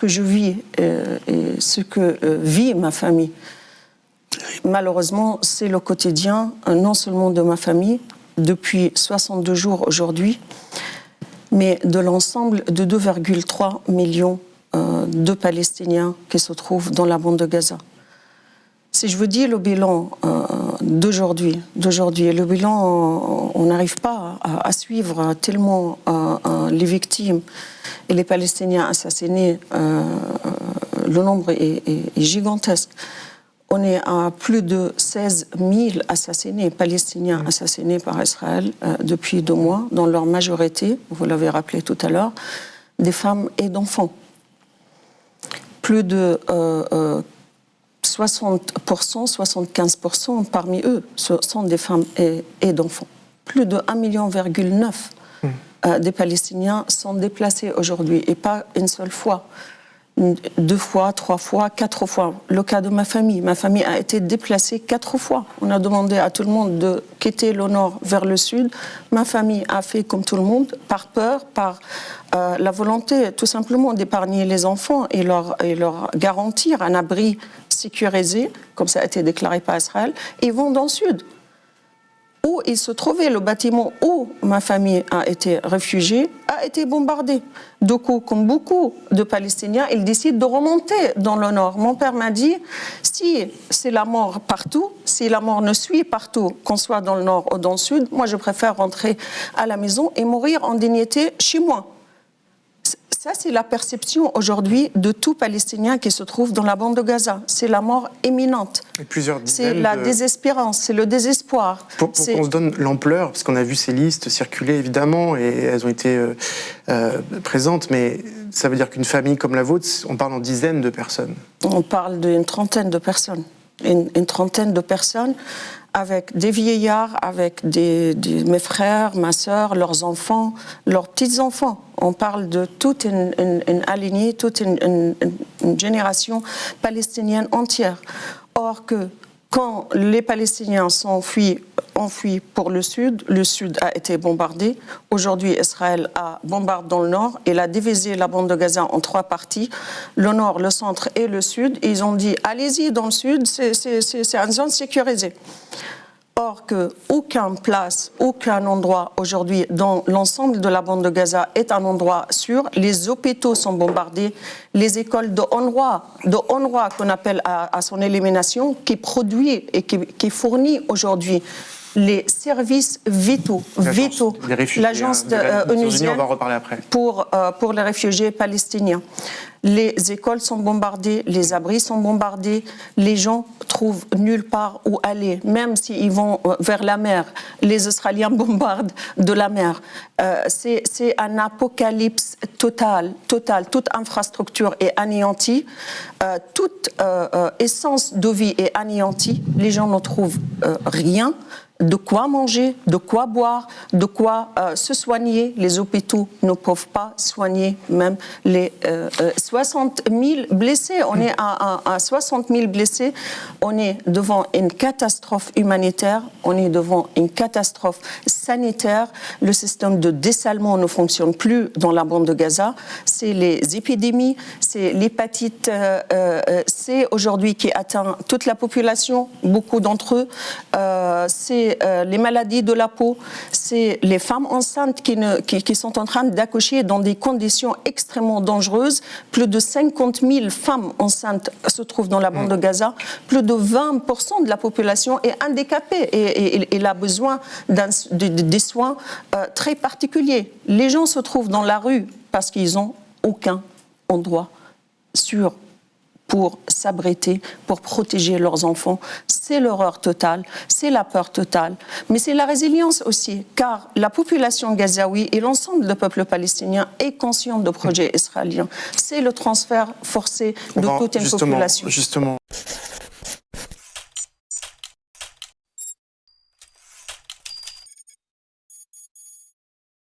que je vis et ce que vit ma famille, malheureusement, c'est le quotidien, non seulement de ma famille, depuis 62 jours aujourd'hui, mais de l'ensemble de 2,3 millions de Palestiniens qui se trouvent dans la bande de Gaza. Si je vous dis le bilan d'aujourd'hui, le bilan, on n'arrive pas à suivre tellement les victimes et les Palestiniens assassinés, le nombre est gigantesque. On est à plus de 16 000 assassinés, Palestiniens assassinés par Israël depuis 2 mois, dans leur majorité, vous l'avez rappelé tout à l'heure, des femmes et d'enfants. Plus de 60%, 75% parmi eux sont des femmes et d'enfants. Plus de 1,9 million des Palestiniens sont déplacés aujourd'hui, et pas une seule fois. 2 fois, 3 fois, 4 fois. Le cas de ma famille a été déplacée 4 fois. On a demandé à tout le monde de quitter le nord vers le sud. Ma famille a fait comme tout le monde, par peur, par la volonté tout simplement d'épargner les enfants et leur garantir un abri sécurisé, comme ça a été déclaré par Israël. Ils vont dans le sud, où il se trouvait, le bâtiment où ma famille a été réfugiée, a été bombardé. Du coup, comme beaucoup de Palestiniens, ils décident de remonter dans le nord. Mon père m'a dit, si c'est la mort partout, si la mort ne suit partout, qu'on soit dans le nord ou dans le sud, moi je préfère rentrer à la maison et mourir en dignité chez moi. Ça, c'est la perception aujourd'hui de tout Palestinien qui se trouve dans la bande de Gaza. C'est la mort imminente. C'est la désespérance, c'est le désespoir. Pour qu'on se donne l'ampleur, parce qu'on a vu ces listes circuler évidemment et elles ont été présentes, mais ça veut dire qu'une famille comme la vôtre, on parle en dizaines de personnes. On parle d'une trentaine de personnes. Une trentaine de personnes, avec des vieillards, avec mes frères, ma sœur, leurs enfants, leurs petits-enfants. On parle de toute une alignée, toute une génération palestinienne entière. Or que quand les Palestiniens s'enfuient pour le sud a été bombardé. Aujourd'hui, Israël bombarde dans le nord. Il a divisé la bande de Gaza en 3 parties, le nord, le centre et le sud. Et ils ont dit, allez-y dans le sud, c'est une zone sécurisée. Or qu'aucune place, aucun endroit aujourd'hui dans l'ensemble de la bande de Gaza est un endroit sûr. Les hôpitaux sont bombardés, les écoles de UNRWA qu'on appelle à son élimination, qui produit et qui fournit aujourd'hui les services vitaux, l'agence onusienne, on va en reparler après, pour les réfugiés palestiniens. Les écoles sont bombardées, les abris sont bombardés, les gens trouvent nulle part où aller, même s'ils vont vers la mer. Les Israéliens bombardent de la mer. C'est un apocalypse total. Toute infrastructure est anéantie, toute essence de vie est anéantie. Les gens ne trouvent rien. De quoi manger, de quoi boire, de quoi se soigner. Les hôpitaux ne peuvent pas soigner même les 60 000 blessés. On est à 60 000 blessés. On est devant une catastrophe humanitaire. On est devant une catastrophe sanitaire. Le système de dessalement ne fonctionne plus dans la bande de Gaza. C'est les épidémies, c'est l'hépatite C aujourd'hui qui atteint toute la population, beaucoup d'entre eux. C'est les maladies de la peau, c'est les femmes enceintes qui sont en train d'accoucher dans des conditions extrêmement dangereuses. Plus de 50 000 femmes enceintes se trouvent dans la bande de Gaza. Plus de 20% de la population est handicapée et elle a besoin des soins très particuliers. Les gens se trouvent dans la rue parce qu'ils n'ont aucun endroit sûr pour s'abriter, pour protéger leurs enfants. C'est l'horreur totale, c'est la peur totale, mais c'est la résilience aussi, car la population gazaoui et l'ensemble du peuple palestinien est conscient du projet israélien. C'est le transfert forcé de toute une population. Justement.